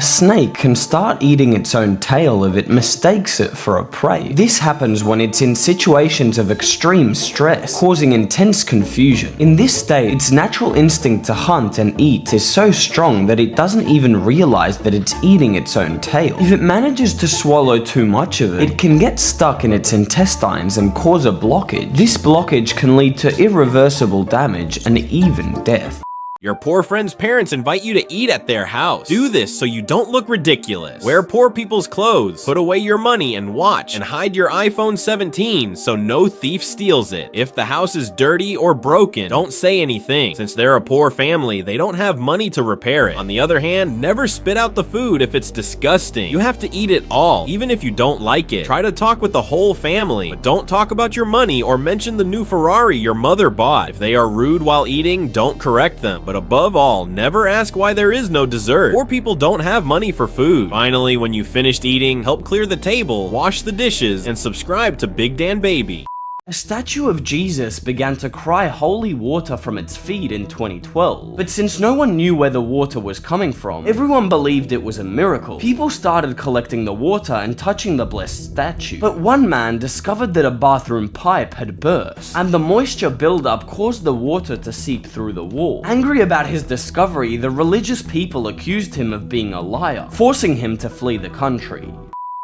A snake can start eating its own tail if it mistakes it for a prey. This happens when it's in situations of extreme stress, causing intense confusion. In this state, its natural instinct to hunt and eat is so strong that it doesn't even realize that it's eating its own tail. If it manages to swallow too much of it, it can get stuck in its intestines and cause a blockage. This blockage can lead to irreversible damage and even death. Your poor friend's parents invite you to eat at their house. Do this so you don't look ridiculous. Wear poor people's clothes, put away your money and watch, and hide your iPhone 17 so no thief steals it. If the house is dirty or broken, don't say anything. Since they're a poor family, they don't have money to repair it. On the other hand, never spit out the food if it's disgusting. You have to eat it all, even if you don't like it. Try to talk with the whole family, but don't talk about your money or mention the new Ferrari your mother bought. If they are rude while eating, don't correct them. But above all, never ask why there is no dessert. Poor people don't have money for food. Finally, when you finished eating, help clear the table, wash the dishes, and subscribe to Big Dan Baby. A statue of Jesus began to cry holy water from its feet in 2012, but since no one knew where the water was coming from, everyone believed it was a miracle. People started collecting the water and touching the blessed statue, but one man discovered that a bathroom pipe had burst, and the moisture buildup caused the water to seep through the wall. Angry about his discovery, the religious people accused him of being a liar, forcing him to flee the country.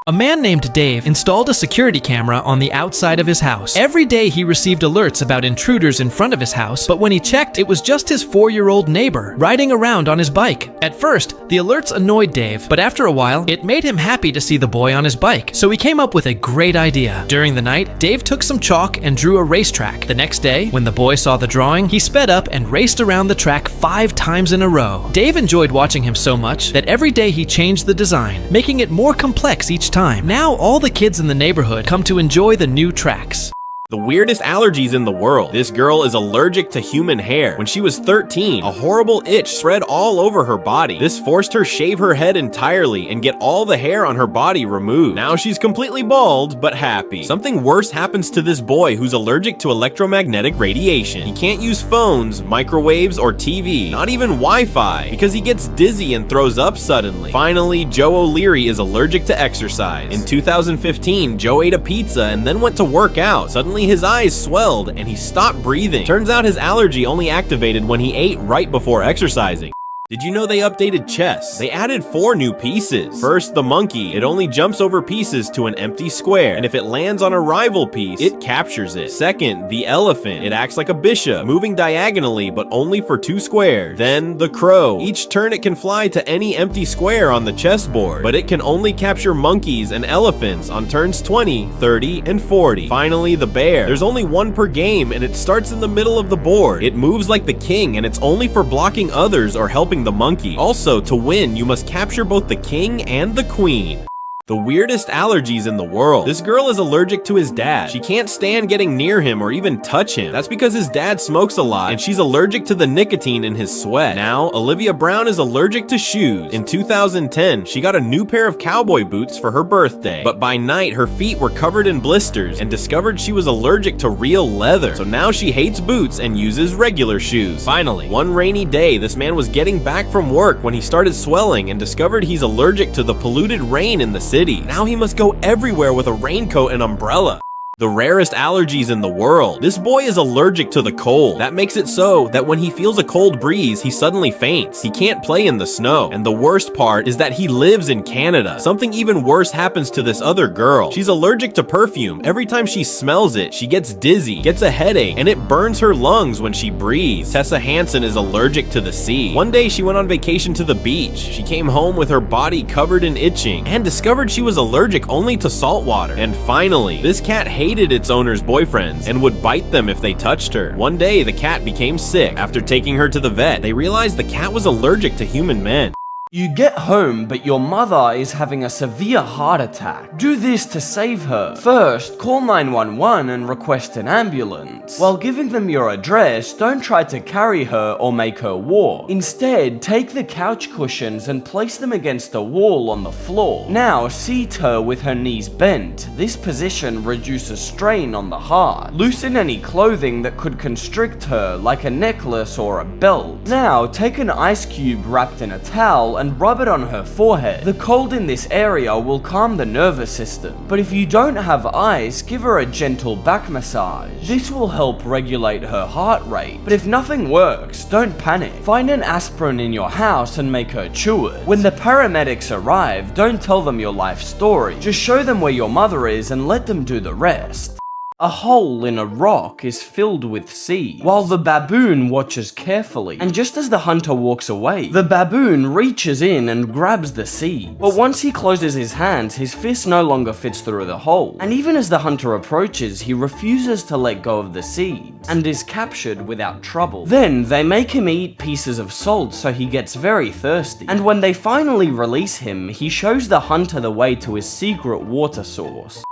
A man named Dave installed a security camera on the outside of his house. Every day he received alerts about intruders in front of his house, but when he checked, it was just his 4-year-old neighbor riding around on his bike. At first, the alerts annoyed Dave, but after a while, it made him happy to see the boy on his bike, so he came up with a great idea. During the night, Dave took some chalk and drew a racetrack. The next day, when the boy saw the drawing, he sped up and raced around the track 5 times in a row. Dave enjoyed watching him so much that every day he changed the design, making it more complex each time. Now all the kids in the neighborhood come to enjoy the new tracks. The weirdest allergies in the world. This girl is allergic to human hair. When she was 13, a horrible itch spread all over her body. This forced her shave her head entirely and get all the hair on her body removed. Now she's completely bald, but happy. Something worse happens to this boy who's allergic to electromagnetic radiation. He can't use phones, microwaves, or TV, not even Wi-Fi, because he gets dizzy and throws up suddenly. Finally, Joe O'Leary is allergic to exercise. In 2015, Joe ate a pizza and then went to work out. Suddenly his eyes swelled and he stopped breathing. Turns out his allergy only activated when he ate right before exercising. Did you know they updated chess? They added 4 new pieces. First, the monkey. It only jumps over pieces to an empty square, and if it lands on a rival piece, it captures it. Second, the elephant. It acts like a bishop, moving diagonally, but only for 2 squares. Then, the crow. Each turn it can fly to any empty square on the chessboard, but it can only capture monkeys and elephants on turns 20, 30, and 40. Finally, the bear. There's only 1 per game, and it starts in the middle of the board. It moves like the king, and it's only for blocking others or helping the monkey. Also, to win, you must capture both the king and the queen. The weirdest allergies in the world. This girl is allergic to his dad. She can't stand getting near him or even touch him. That's because his dad smokes a lot and she's allergic to the nicotine in his sweat. Now, Olivia Brown is allergic to shoes. In 2010, she got a new pair of cowboy boots for her birthday, but by night her feet were covered in blisters and discovered she was allergic to real leather. So now she hates boots and uses regular shoes. Finally, one rainy day, this man was getting back from work when he started swelling and discovered he's allergic to the polluted rain in the city. Now he must go everywhere with a raincoat and umbrella. The rarest allergies in the world. This boy is allergic to the cold. That makes it so that when he feels a cold breeze, he suddenly faints. He can't play in the snow. And the worst part is that he lives in Canada. Something even worse happens to this other girl. She's allergic to perfume. Every time she smells it, she gets dizzy, gets a headache, and it burns her lungs when she breathes. Tessa Hansen is allergic to the sea. One day she went on vacation to the beach. She came home with her body covered in itching and discovered she was allergic only to salt water. And finally, this cat hated its owner's boyfriends and would bite them if they touched her. One day, the cat became sick. After taking her to the vet, they realized the cat was allergic to human men. You get home, but your mother is having a severe heart attack. Do this to save her. First, call 911 and request an ambulance. While giving them your address, don't try to carry her or make her walk. Instead, take the couch cushions and place them against a wall on the floor. Now, seat her with her knees bent. This position reduces strain on the heart. Loosen any clothing that could constrict her, like a necklace or a belt. Now, take an ice cube wrapped in a towel and and rub it on her forehead. The cold in this area will calm the nervous system, but if you don't have ice, give her a gentle back massage. This will help regulate her heart rate, but if nothing works, don't panic. Find an aspirin in your house and make her chew it. When the paramedics arrive, don't tell them your life story. Just show them where your mother is and let them do the rest. A hole in a rock is filled with seeds, while the baboon watches carefully, and just as the hunter walks away, the baboon reaches in and grabs the seeds. But once he closes his hands, his fist no longer fits through the hole, and even as the hunter approaches, he refuses to let go of the seeds, and is captured without trouble. Then, they make him eat pieces of salt so he gets very thirsty, and when they finally release him, he shows the hunter the way to his secret water source.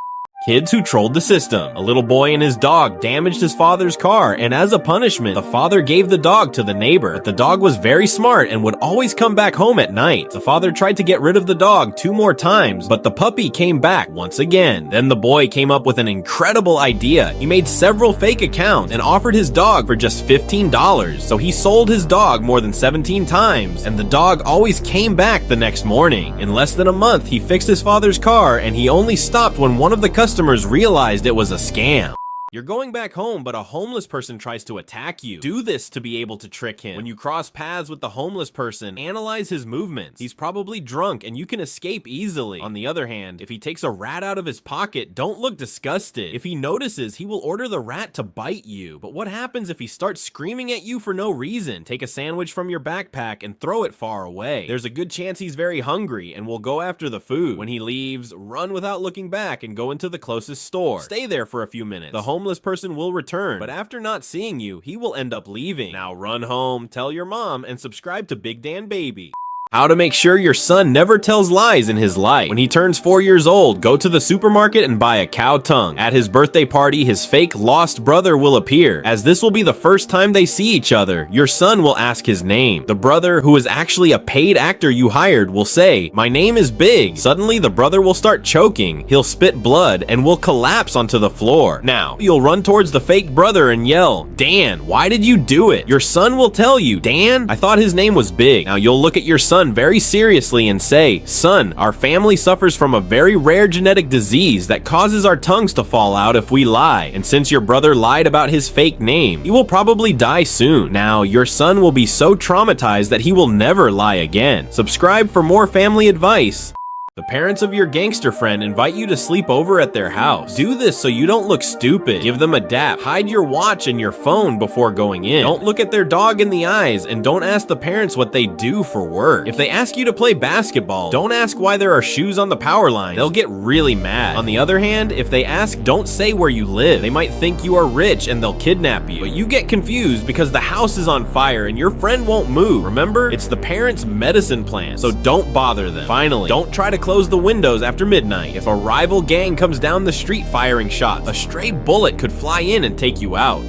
Kids who trolled the system. A little boy and his dog damaged his father's car, and as a punishment, the father gave the dog to the neighbor. But the dog was very smart and would always come back home at night. The father tried to get rid of the dog 2 more times, but the puppy came back once again. Then the boy came up with an incredible idea. He made several fake accounts and offered his dog for just $15. So he sold his dog more than 17 times, and the dog always came back the next morning. In less than a month, he fixed his father's car, and he only stopped when one of the customers realized it was a scam. You're going back home, but a homeless person tries to attack you. Do this to be able to trick him. When you cross paths with the homeless person, analyze his movements. He's probably drunk and you can escape easily. On the other hand, if he takes a rat out of his pocket, don't look disgusted. If he notices, he will order the rat to bite you. But what happens if he starts screaming at you for no reason? Take a sandwich from your backpack and throw it far away. There's a good chance he's very hungry and will go after the food. When he leaves, run without looking back and go into the closest store. Stay there for a few minutes. The homeless person will return, but after not seeing you, he will end up leaving. Now run home, tell your mom, and subscribe to Big Dan Baby. How to make sure your son never tells lies in his life. When he turns 4 years old, go to the supermarket and buy a cow tongue. At his birthday party, his fake lost brother will appear. As this will be the first time they see each other, your son will ask his name. The brother, who is actually a paid actor you hired, will say, "My name is Big." Suddenly, the brother will start choking. He'll spit blood and will collapse onto the floor. Now, you'll run towards the fake brother and yell, "Dan, why did you do it?" Your son will tell you, "Dan, I thought his name was Big." Now, you'll look at your son very seriously and say, "Son, our family suffers from a very rare genetic disease that causes our tongues to fall out if we lie, and since your brother lied about his fake name, he will probably die soon." Now, your son will be so traumatized that he will never lie again. Subscribe for more family advice. The parents of your gangster friend invite you to sleep over at their house. Do this so you don't look stupid. Give them a dap. Hide your watch and your phone before going in. Don't look at their dog in the eyes, and don't ask the parents what they do for work. If they ask you to play basketball, don't ask why there are shoes on the power line. They'll get really mad. On the other hand, if they ask, don't say where you live. They might think you are rich and they'll kidnap you. But you get confused because the house is on fire and your friend won't move. Remember, it's the parents' medicine plan, so don't bother them. Finally, don't try to close the windows after midnight. If a rival gang comes down the street firing shots, a stray bullet could fly in and take you out.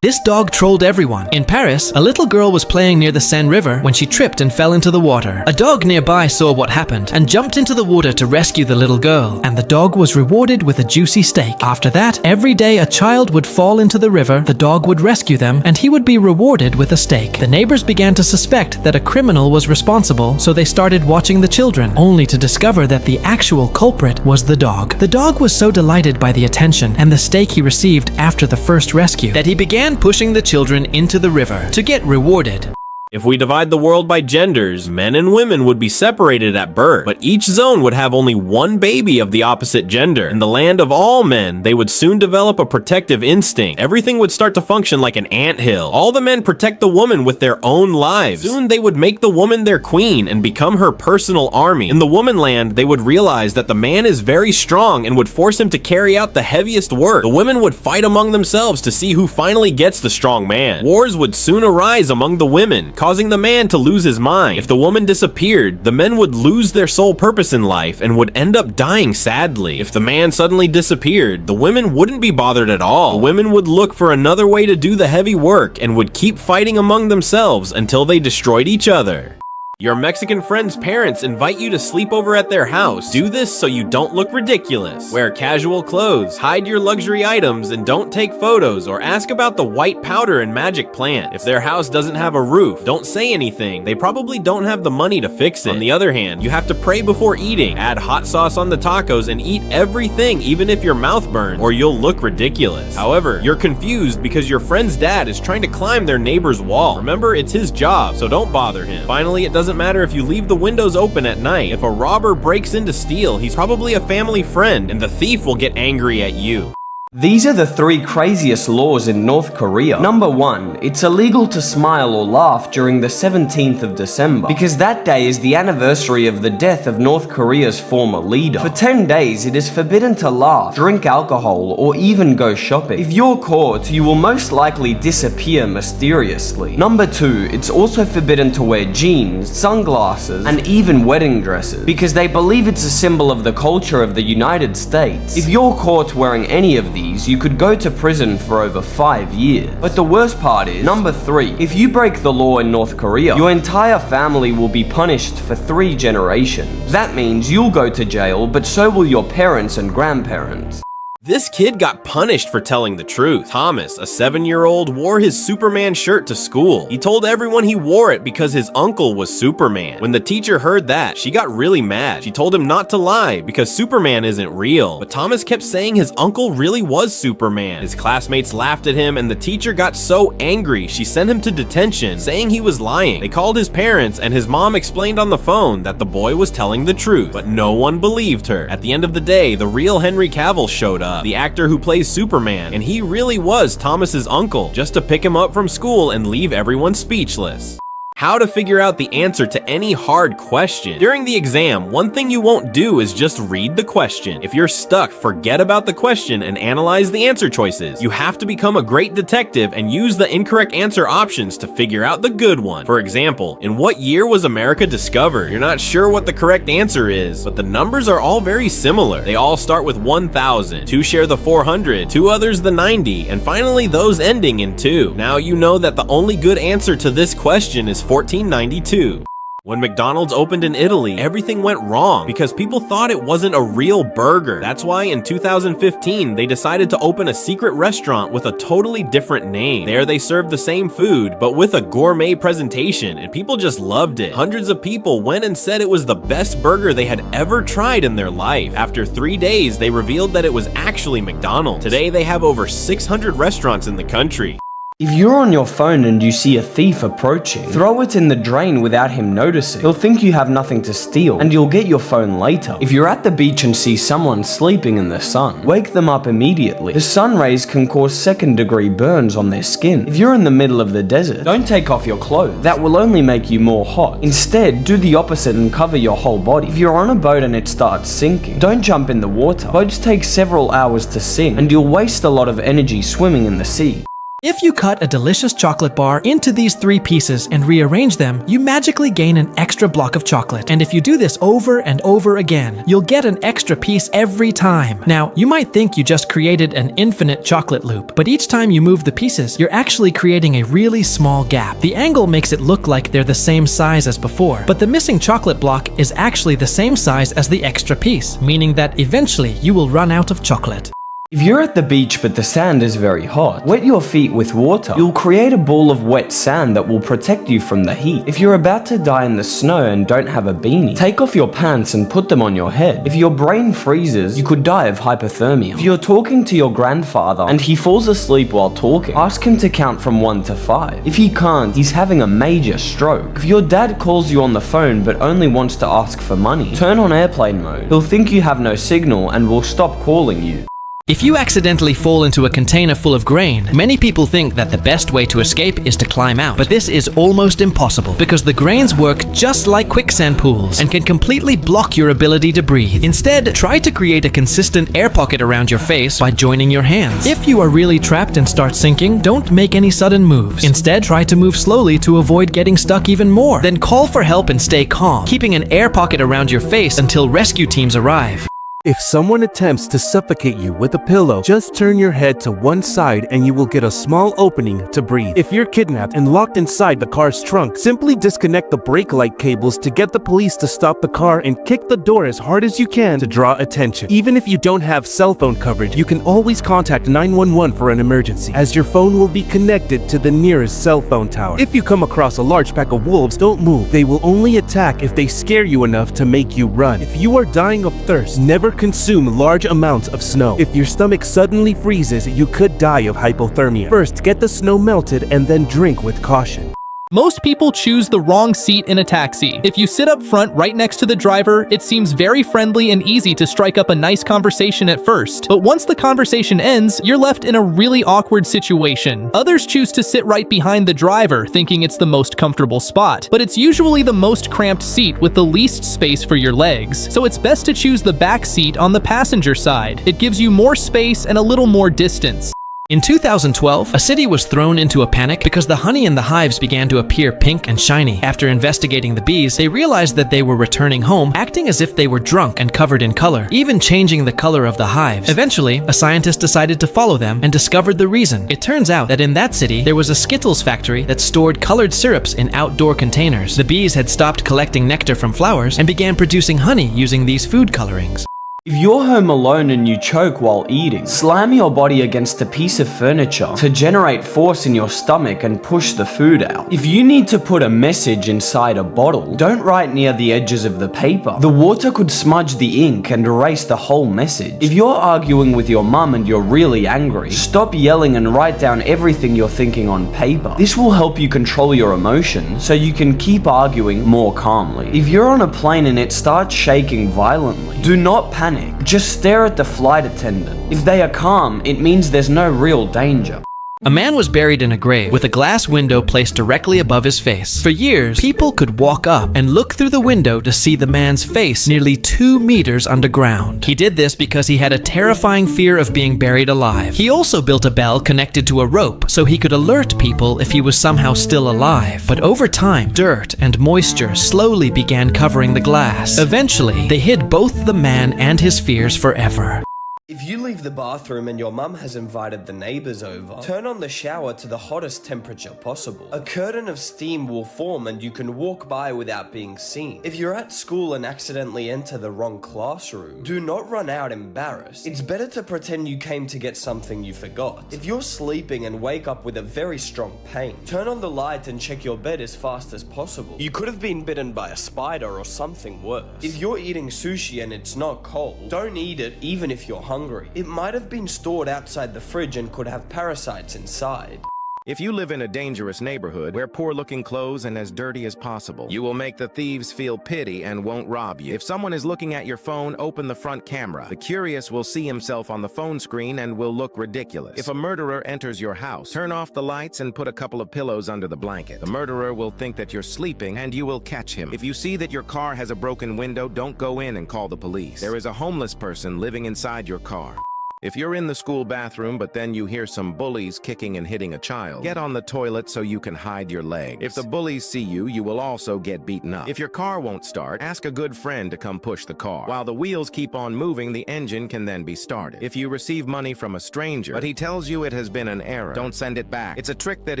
This dog trolled everyone. In Paris, a little girl was playing near the Seine River when she tripped and fell into the water. A dog nearby saw what happened and jumped into the water to rescue the little girl, and the dog was rewarded with a juicy steak. After that, every day a child would fall into the river, the dog would rescue them, and he would be rewarded with a steak. The neighbors began to suspect that a criminal was responsible, so they started watching the children, only to discover that the actual culprit was the dog. The dog was so delighted by the attention and the steak he received after the first rescue that he began pushing the children into the river to get rewarded. If we divide the world by genders, men and women would be separated at birth, but each zone would have only one baby of the opposite gender. In the land of all men, they would soon develop a protective instinct. Everything would start to function like an anthill. All the men protect the woman with their own lives. Soon they would make the woman their queen and become her personal army. In the woman land, they would realize that the man is very strong and would force him to carry out the heaviest work. The women would fight among themselves to see who finally gets the strong man. Wars would soon arise among the women, causing the man to lose his mind. If the woman disappeared, the men would lose their sole purpose in life and would end up dying sadly. If the man suddenly disappeared, the women wouldn't be bothered at all. The women would look for another way to do the heavy work and would keep fighting among themselves until they destroyed each other. Your Mexican friend's parents invite you to sleep over at their house. Do this so you don't look ridiculous. Wear casual clothes, hide your luxury items, and don't take photos or ask about the white powder and magic plant. If their house doesn't have a roof, don't say anything. They probably don't have the money to fix it. On the other hand, you have to pray before eating, add hot sauce on the tacos, and eat everything even if your mouth burns, or you'll look ridiculous. However, you're confused because your friend's dad is trying to climb their neighbor's wall. Remember, it's his job, so don't bother him. Finally, it doesn't matter if you leave the windows open at night. If a robber breaks in to steal, he's probably a family friend, and the thief will get angry at you. These are the 3 craziest laws in North Korea. Number 1, it's illegal to smile or laugh during the 17th of December, because that day is the anniversary of the death of North Korea's former leader. For 10 days, it is forbidden to laugh, drink alcohol, or even go shopping. If you're caught, you will most likely disappear mysteriously. Number 2, it's also forbidden to wear jeans, sunglasses, and even wedding dresses, because they believe it's a symbol of the culture of the United States. If you're caught wearing any of these, you could go to prison for over 5 years. But the worst part is, number 3, if you break the law in North Korea, your entire family will be punished for 3 generations. That means you'll go to jail, but so will your parents and grandparents. This kid got punished for telling the truth. Thomas, a 7-year-old, wore his Superman shirt to school. He told everyone he wore it because his uncle was Superman. When the teacher heard that, she got really mad. She told him not to lie because Superman isn't real. But Thomas kept saying his uncle really was Superman. His classmates laughed at him and the teacher got so angry she sent him to detention, saying he was lying. They called his parents and his mom explained on the phone that the boy was telling the truth, but no one believed her. At the end of the day, the real Henry Cavill showed up, the actor who plays Superman, and he really was Thomas's uncle, just to pick him up from school and leave everyone speechless. How to figure out the answer to any hard question. During the exam, one thing you won't do is just read the question. If you're stuck, forget about the question and analyze the answer choices. You have to become a great detective and use the incorrect answer options to figure out the good one. For example, in what year was America discovered? You're not sure what the correct answer is, but the numbers are all very similar. They all start with 1,000, 2 share the 400, 2 others the 90, and finally those ending in 2. Now you know that the only good answer to this question is 1492. When McDonald's opened in Italy, everything went wrong because people thought it wasn't a real burger. That's why in 2015, they decided to open a secret restaurant with a totally different name. There they served the same food, but with a gourmet presentation, and people just loved it. Hundreds of people went and said it was the best burger they had ever tried in their life. After 3 days, they revealed that it was actually McDonald's. Today, they have over 600 restaurants in the country. If you're on your phone and you see a thief approaching, throw it in the drain without him noticing. He'll think you have nothing to steal, and you'll get your phone later. If you're at the beach and see someone sleeping in the sun, wake them up immediately. The sun rays can cause second-degree burns on their skin. If you're in the middle of the desert, don't take off your clothes. That will only make you more hot. Instead, do the opposite and cover your whole body. If you're on a boat and it starts sinking, don't jump in the water. Boats take several hours to sink, and you'll waste a lot of energy swimming in the sea. If you cut a delicious chocolate bar into these 3 pieces and rearrange them, you magically gain an extra block of chocolate. And if you do this over and over again, you'll get an extra piece every time. Now, you might think you just created an infinite chocolate loop, but each time you move the pieces, you're actually creating a really small gap. The angle makes it look like they're the same size as before, but the missing chocolate block is actually the same size as the extra piece, meaning that eventually you will run out of chocolate. If you're at the beach but the sand is very hot, wet your feet with water. You'll create a ball of wet sand that will protect you from the heat. If you're about to die in the snow and don't have a beanie, take off your pants and put them on your head. If your brain freezes, you could die of hypothermia. If you're talking to your grandfather and he falls asleep while talking, ask him to count from 1 to 5. If he can't, he's having a major stroke. If your dad calls you on the phone but only wants to ask for money, turn on airplane mode. He'll think you have no signal and will stop calling you. If you accidentally fall into a container full of grain, many people think that the best way to escape is to climb out. But this is almost impossible because the grains work just like quicksand pools and can completely block your ability to breathe. Instead, try to create a consistent air pocket around your face by joining your hands. If you are really trapped and start sinking, don't make any sudden moves. Instead, try to move slowly to avoid getting stuck even more. Then call for help and stay calm, keeping an air pocket around your face until rescue teams arrive. If someone attempts to suffocate you with a pillow, just turn your head to one side and you will get a small opening to breathe. If you're kidnapped and locked inside the car's trunk, simply disconnect the brake light cables to get the police to stop the car and kick the door as hard as you can to draw attention. Even if you don't have cell phone coverage, you can always contact 911 for an emergency, as your phone will be connected to the nearest cell phone tower. If you come across a large pack of wolves, don't move. They will only attack if they scare you enough to make you run. If you are dying of thirst, never consume large amounts of snow. If your stomach suddenly freezes, you could die of hypothermia. First, get the snow melted and then drink with caution. Most people choose the wrong seat in a taxi. If you sit up front right next to the driver, it seems very friendly and easy to strike up a nice conversation at first. But once the conversation ends, you're left in a really awkward situation. Others choose to sit right behind the driver, thinking it's the most comfortable spot. But it's usually the most cramped seat with the least space for your legs. So it's best to choose the back seat on the passenger side. It gives you more space and a little more distance. In 2012, a city was thrown into a panic because the honey in the hives began to appear pink and shiny. After investigating the bees, they realized that they were returning home, acting as if they were drunk and covered in color, even changing the color of the hives. Eventually, a scientist decided to follow them and discovered the reason. It turns out that in that city, there was a Skittles factory that stored colored syrups in outdoor containers. The bees had stopped collecting nectar from flowers and began producing honey using these food colorings. If you're home alone and you choke while eating, slam your body against a piece of furniture to generate force in your stomach and push the food out. If you need to put a message inside a bottle, don't write near the edges of the paper. The water could smudge the ink and erase the whole message. If you're arguing with your mum and you're really angry, stop yelling and write down everything you're thinking on paper. This will help you control your emotions so you can keep arguing more calmly. If you're on a plane and it starts shaking violently, do not panic. Just stare at the flight attendant. If they are calm, it means there's no real danger. A man was buried in a grave with a glass window placed directly above his face. For years, people could walk up and look through the window to see the man's face nearly 2 meters underground. He did this because he had a terrifying fear of being buried alive. He also built a bell connected to a rope so he could alert people if he was somehow still alive. But over time, dirt and moisture slowly began covering the glass. Eventually, they hid both the man and his fears forever. If you leave the bathroom and your mum has invited the neighbors over, turn on the shower to the hottest temperature possible. A curtain of steam will form and you can walk by without being seen. If you're at school and accidentally enter the wrong classroom, do not run out embarrassed. It's better to pretend you came to get something you forgot. If you're sleeping and wake up with a very strong pain, turn on the light and check your bed as fast as possible. You could have been bitten by a spider or something worse. If you're eating sushi and it's not cold, don't eat it even if you're hungry. It might have been stored outside the fridge and could have parasites inside. If you live in a dangerous neighborhood, wear poor-looking clothes and as dirty as possible. You will make the thieves feel pity and won't rob you. If someone is looking at your phone, open the front camera. The curious will see himself on the phone screen and will look ridiculous. If a murderer enters your house, turn off the lights and put a couple of pillows under the blanket. The murderer will think that you're sleeping and you will catch him. If you see that your car has a broken window, don't go in and call the police. There is a homeless person living inside your car. If you're in the school bathroom but then you hear some bullies kicking and hitting a child, get on the toilet so you can hide your legs. If the bullies see you, you will also get beaten up. If your car won't start, ask a good friend to come push the car. While the wheels keep on moving, the engine can then be started. If you receive money from a stranger, but he tells you it has been an error, don't send it back. It's a trick that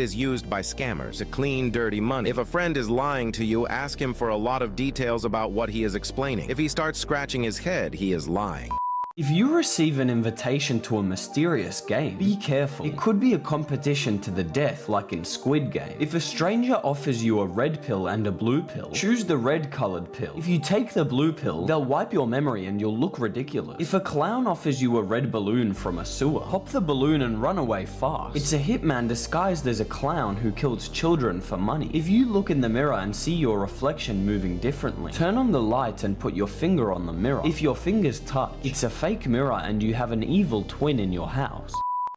is used by scammers to clean dirty money. If a friend is lying to you, ask him for a lot of details about what he is explaining. If he starts scratching his head, he is lying. If you receive an invitation to a mysterious game, be careful. It could be a competition to the death like in Squid Game. If a stranger offers you a red pill and a blue pill, choose the red colored pill. If you take the blue pill, they'll wipe your memory and you'll look ridiculous. If a clown offers you a red balloon from a sewer, pop the balloon and run away fast. It's a hitman disguised as a clown who kills children for money. If you look in the mirror and see your reflection moving differently, turn on the light and put your finger on the mirror. If your fingers touch, it's a fake mirror and you have an evil twin in your house.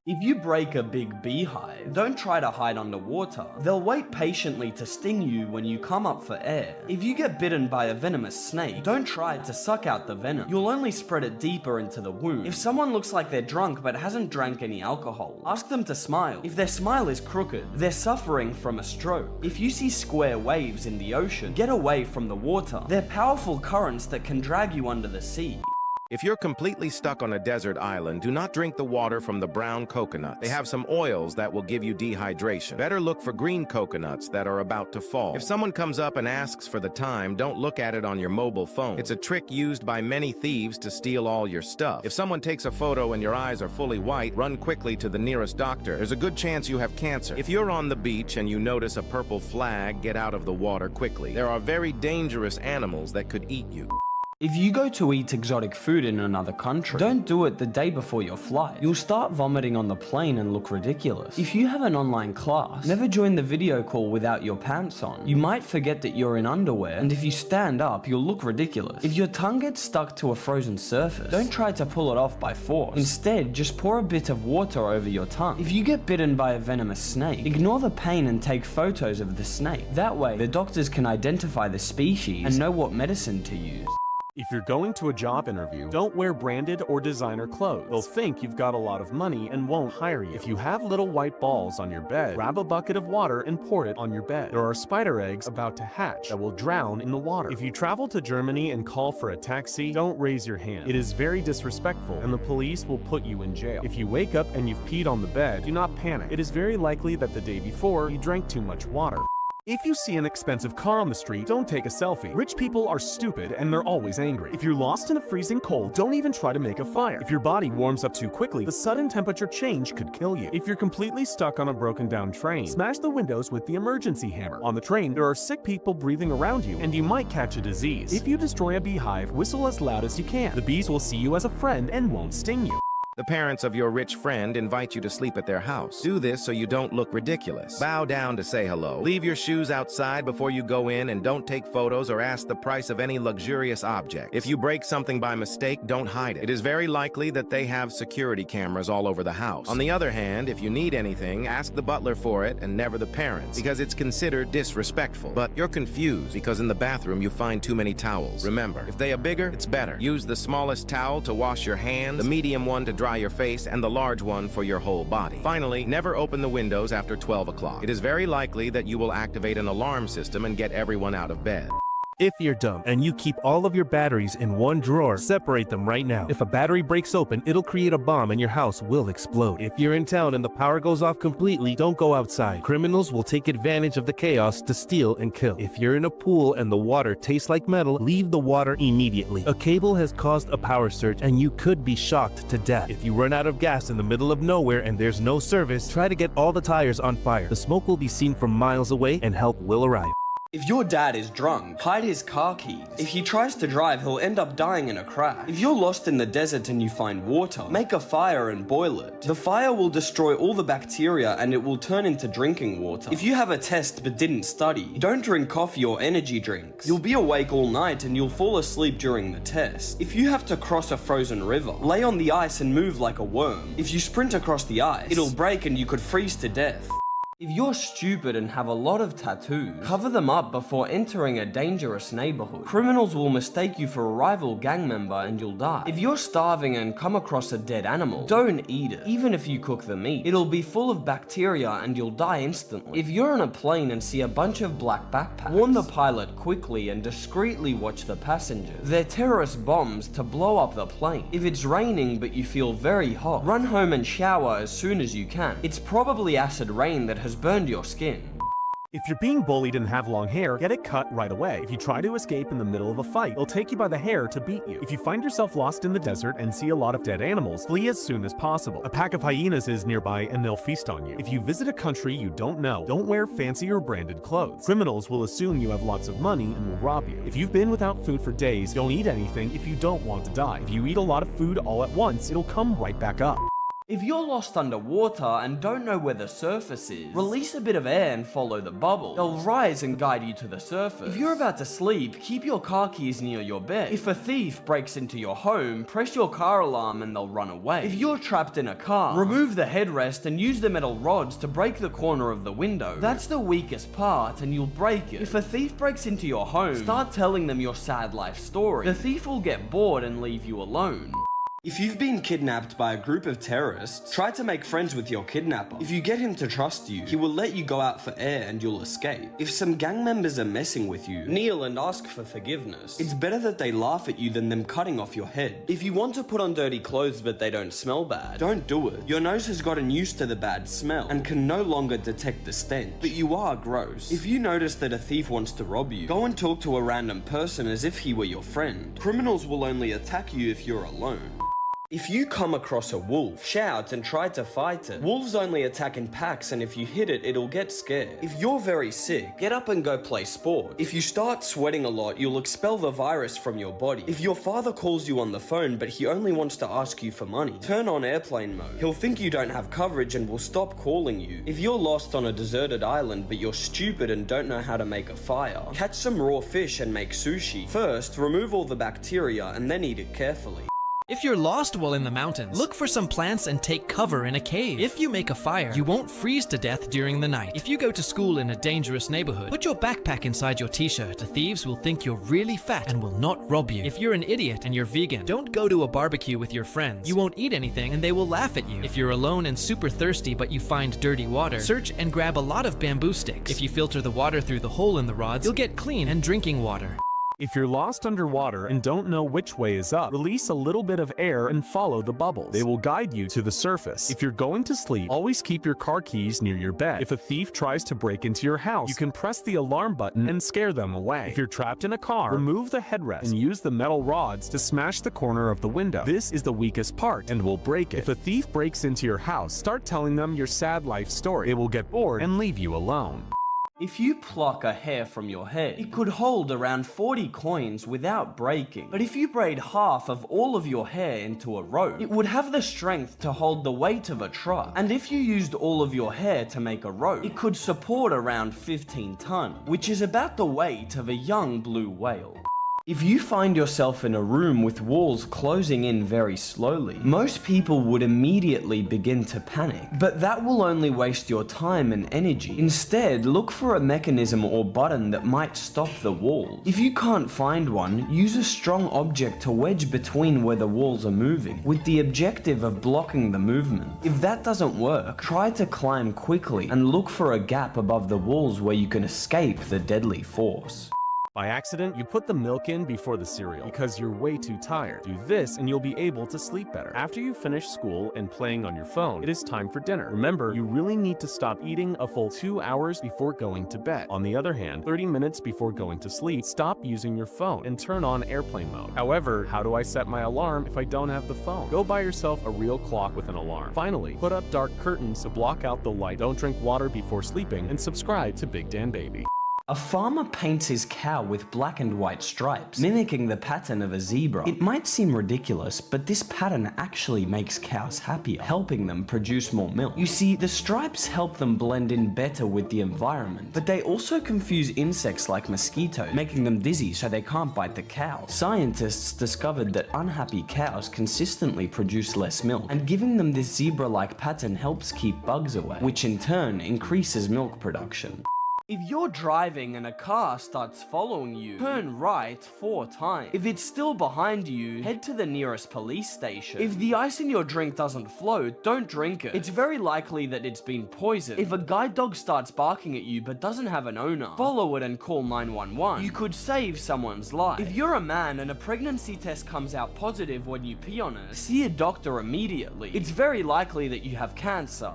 If you break a big beehive, don't try to hide underwater. They'll wait patiently to sting you when you come up for air. If you get bitten by a venomous snake, don't try to suck out the venom. You'll only spread it deeper into the wound. If someone looks like they're drunk but hasn't drank any alcohol, ask them to smile. If their smile is crooked, they're suffering from a stroke. If you see square waves in the ocean, get away from the water. They're powerful currents that can drag you under the sea. If you're completely stuck on a desert island, do not drink the water from the brown coconuts. They have some oils that will give you dehydration. Better look for green coconuts that are about to fall. If someone comes up and asks for the time, don't look at it on your mobile phone. It's a trick used by many thieves to steal all your stuff. If someone takes a photo and your eyes are fully white, run quickly to the nearest doctor. There's a good chance you have cancer. If you're on the beach and you notice a purple flag, get out of the water quickly. There are very dangerous animals that could eat you. If you go to eat exotic food in another country, don't do it the day before your flight. You'll start vomiting on the plane and look ridiculous. If you have an online class, never join the video call without your pants on. You might forget that you're in underwear, and if you stand up, you'll look ridiculous. If your tongue gets stuck to a frozen surface, don't try to pull it off by force. Instead, just pour a bit of water over your tongue. If you get bitten by a venomous snake, ignore the pain and take photos of the snake. That way, the doctors can identify the species and know what medicine to use. If you're going to a job interview, don't wear branded or designer clothes. They'll think you've got a lot of money and won't hire you. If you have little white balls on your bed, grab a bucket of water and pour it on your bed. There are spider eggs about to hatch that will drown in the water. If you travel to Germany and call for a taxi, don't raise your hand. It is very disrespectful and the police will put you in jail. If you wake up and you've peed on the bed, do not panic. It is very likely that the day before you drank too much water. If you see an expensive car on the street, don't take a selfie. Rich people are stupid and they're always angry. If you're lost in a freezing cold, don't even try to make a fire. If your body warms up too quickly, the sudden temperature change could kill you. If you're completely stuck on a broken down train, smash the windows with the emergency hammer. On the train, there are sick people breathing around you and you might catch a disease. If you destroy a beehive, whistle as loud as you can. The bees will see you as a friend and won't sting you. The parents of your rich friend invite you to sleep at their house. Do this so you don't look ridiculous. Bow down to say hello. Leave your shoes outside before you go in and don't take photos or ask the price of any luxurious object. If you break something by mistake, don't hide it. It is very likely that they have security cameras all over the house. On the other hand, if you need anything, ask the butler for it and never the parents, because it's considered disrespectful. But you're confused because in the bathroom you find too many towels. Remember, if they are bigger, it's better. Use the smallest towel to wash your hands, the medium one to dry your face, and the large one for your whole body. Finally, never open the windows after 12 o'clock. It is very likely that you will activate an alarm system and get everyone out of bed. If you're dumb and you keep all of your batteries in one drawer, separate them right now. If a battery breaks open, it'll create a bomb and your house will explode. If you're in town and the power goes off completely, don't go outside. Criminals will take advantage of the chaos to steal and kill. If you're in a pool and the water tastes like metal, leave the water immediately. A cable has caused a power surge and you could be shocked to death. If you run out of gas in the middle of nowhere and there's no service, try to get all the tires on fire. The smoke will be seen from miles away and help will arrive. If your dad is drunk, hide his car keys. If he tries to drive, he'll end up dying in a crash. If you're lost in the desert and you find water, make a fire and boil it. The fire will destroy all the bacteria and it will turn into drinking water. If you have a test but didn't study, don't drink coffee or energy drinks. You'll be awake all night and you'll fall asleep during the test. If you have to cross a frozen river, lay on the ice and move like a worm. If you sprint across the ice, it'll break and you could freeze to death. If you're stupid and have a lot of tattoos, cover them up before entering a dangerous neighborhood. Criminals will mistake you for a rival gang member and you'll die. If you're starving and come across a dead animal, don't eat it. Even if you cook the meat, it'll be full of bacteria and you'll die instantly. If you're on a plane and see a bunch of black backpacks, warn the pilot quickly and discreetly watch the passengers. They're terrorist bombs to blow up the plane. If it's raining but you feel very hot, run home and shower as soon as you can. It's probably acid rain that has burned your skin. If you're being bullied and have long hair, get it cut right away. If you try to escape in the middle of a fight, they'll take you by the hair to beat you. If you find yourself lost in the desert and see a lot of dead animals, flee as soon as possible. A pack of hyenas is nearby and they'll feast on you. If you visit a country you don't know, don't wear fancy or branded clothes. Criminals will assume you have lots of money and will rob you. If you've been without food for days, don't eat anything if you don't want to die. If you eat a lot of food all at once, it'll come right back up. If you're lost underwater and don't know where the surface is, release a bit of air and follow the bubble. They'll rise and guide you to the surface. If you're about to sleep, keep your car keys near your bed. If a thief breaks into your home, press your car alarm and they'll run away. If you're trapped in a car, remove the headrest and use the metal rods to break the corner of the window. That's the weakest part and you'll break it. If a thief breaks into your home, start telling them your sad life story. The thief will get bored and leave you alone. If you've been kidnapped by a group of terrorists, try to make friends with your kidnapper. If you get him to trust you, he will let you go out for air and you'll escape. If some gang members are messing with you, kneel and ask for forgiveness. It's better that they laugh at you than them cutting off your head. If you want to put on dirty clothes but they don't smell bad, don't do it. Your nose has gotten used to the bad smell and can no longer detect the stench, but you are gross. If you notice that a thief wants to rob you, go and talk to a random person as if he were your friend. Criminals will only attack you if you're alone. If you come across a wolf, shout and try to fight it. Wolves only attack in packs, and if you hit it, it'll get scared. If you're very sick, get up and go play sport. If you start sweating a lot, you'll expel the virus from your body. If your father calls you on the phone, but he only wants to ask you for money, turn on airplane mode. He'll think you don't have coverage and will stop calling you. If you're lost on a deserted island, but you're stupid and don't know how to make a fire, catch some raw fish and make sushi. First, remove all the bacteria and then eat it carefully. If you're lost while in the mountains, look for some plants and take cover in a cave. If you make a fire, you won't freeze to death during the night. If you go to school in a dangerous neighborhood, put your backpack inside your t-shirt. The thieves will think you're really fat and will not rob you. If you're an idiot and you're vegan, don't go to a barbecue with your friends. You won't eat anything and they will laugh at you. If you're alone and super thirsty but you find dirty water, search and grab a lot of bamboo sticks. If you filter the water through the hole in the rods, you'll get clean and drinking water. If you're lost underwater and don't know which way is up, release a little bit of air and follow the bubbles. They will guide you to the surface. If you're going to sleep, always keep your car keys near your bed. If a thief tries to break into your house, you can press the alarm button and scare them away. If you're trapped in a car, remove the headrest and use the metal rods to smash the corner of the window. This is the weakest part and will break it. If a thief breaks into your house, start telling them your sad life story. They will get bored and leave you alone. If you pluck a hair from your head, it could hold around 40 coins without breaking. But if you braid half of all of your hair into a rope, it would have the strength to hold the weight of a truck. And if you used all of your hair to make a rope, it could support around 15 tons, which is about the weight of a young blue whale. If you find yourself in a room with walls closing in very slowly, most people would immediately begin to panic, but that will only waste your time and energy. Instead, look for a mechanism or button that might stop the walls. If you can't find one, use a strong object to wedge between where the walls are moving, with the objective of blocking the movement. If that doesn't work, try to climb quickly and look for a gap above the walls where you can escape the deadly force. By accident, you put the milk in before the cereal because you're way too tired. Do this and you'll be able to sleep better. After you finish school and playing on your phone, it is time for dinner. Remember, you really need to stop eating a full 2 hours before going to bed. On the other hand, 30 minutes before going to sleep, stop using your phone and turn on airplane mode. However, how do I set my alarm if I don't have the phone? Go buy yourself a real clock with an alarm. Finally, put up dark curtains to block out the light. Don't drink water before sleeping and subscribe to Big Dan Baby. A farmer paints his cow with black and white stripes, mimicking the pattern of a zebra. It might seem ridiculous, but this pattern actually makes cows happier, helping them produce more milk. You see, the stripes help them blend in better with the environment, but they also confuse insects like mosquitoes, making them dizzy so they can't bite the cow. Scientists discovered that unhappy cows consistently produce less milk, and giving them this zebra-like pattern helps keep bugs away, which in turn increases milk production. If you're driving and a car starts following you, turn right 4 times. If it's still behind you, head to the nearest police station. If the ice in your drink doesn't float, don't drink it. It's very likely that it's been poisoned. If a guide dog starts barking at you but doesn't have an owner, follow it and call 911. You could save someone's life. If you're a man and a pregnancy test comes out positive when you pee on it, see a doctor immediately. It's very likely that you have cancer.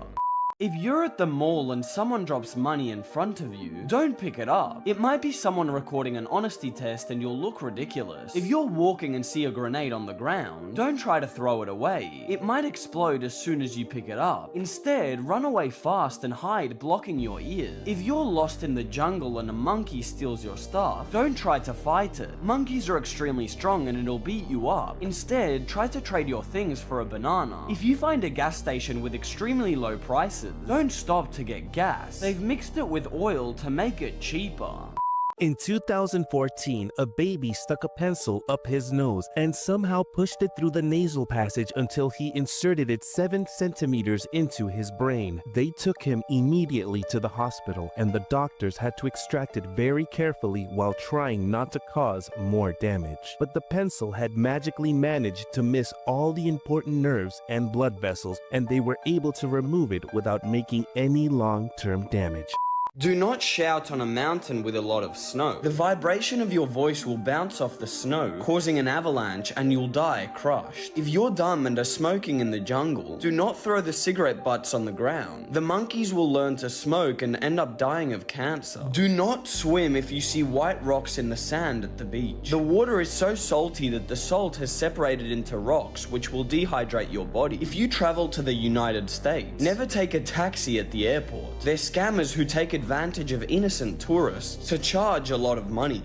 If you're at the mall and someone drops money in front of you, don't pick it up. It might be someone recording an honesty test and you'll look ridiculous. If you're walking and see a grenade on the ground, don't try to throw it away. It might explode as soon as you pick it up. Instead, run away fast and hide, blocking your ears. If you're lost in the jungle and a monkey steals your stuff, don't try to fight it. Monkeys are extremely strong and it'll beat you up. Instead, try to trade your things for a banana. If you find a gas station with extremely low prices, don't stop to get gas. They've mixed it with oil to make it cheaper. In 2014, a baby stuck a pencil up his nose and somehow pushed it through the nasal passage until he inserted it 7 centimeters into his brain. They took him immediately to the hospital, and the doctors had to extract it very carefully while trying not to cause more damage. But the pencil had magically managed to miss all the important nerves and blood vessels, and they were able to remove it without making any long-term damage. Do not shout on a mountain with a lot of snow. The vibration of your voice will bounce off the snow, causing an avalanche, and you'll die crushed. If you're dumb and are smoking in the jungle, do not throw the cigarette butts on the ground. The monkeys will learn to smoke and end up dying of cancer. Do not swim if you see white rocks in the sand at the beach. The water is so salty that the salt has separated into rocks, which will dehydrate your body. If you travel to the United States, never take a taxi at the airport. They're scammers who take advantage of innocent tourists to charge a lot of money.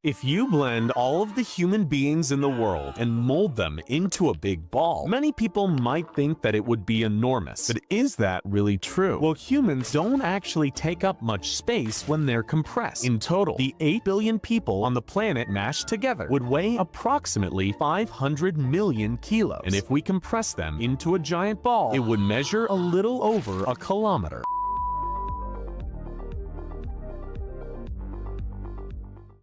If you blend all of the human beings in the world and mold them into a big ball, many people might think that it would be enormous. But is that really true? Well, humans don't actually take up much space when they're compressed. In total, the 8 billion people on the planet mashed together would weigh approximately 500 million kilos. And if we compress them into a giant ball, it would measure a little over a kilometer.